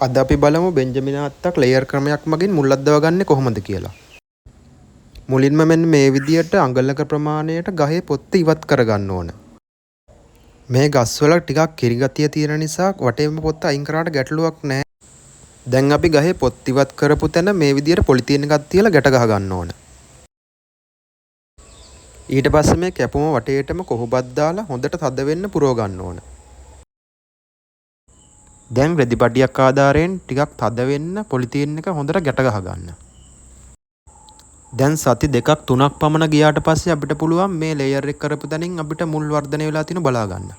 අද අපි බලමු බෙන්ජමින් අත්තක් ලේයර් ක්‍රමයක් මගින් මුල් අද්දවගන්නේ කොහොමද කියලා. මුලින්ම මෙන්න මේ විදියට අඟලක ප්‍රමාණයට ගහේ පොත්ත ඉවත් කරගන්න ඕන. මේ ගස්වල ටිකක් කිරි ගතිය තියෙන නිසා වටේම පොත්ත අයින් කරාට ගැටලුවක් නැහැ. දැන් අපි ගහේ පොත් ඉවත් කරපු තැන මේ විදියට පොලිතීන් එකක් තියලා ගැට ගහ ගන්න ඕන. ඊට පස්සේ මේ කැපුම වටේටම කොහොබක් දාලා හොඳට තද වෙන්න පුරව ගන්න ඕන. දැන් රෙදි පටියක් ආධාරයෙන් ටිකක් තද වෙන්න පොලිතීන් එක හොඳට ගැට ගහ ගන්න. දැන් සති 2-3ක් පමණ ගියාට පස්සේ අපිට පුළුවන් මේ ලේයර් එක කරපු තැනින් අපිට මුල් වර්ධනය වෙලා තියෙන බලා ගන්න.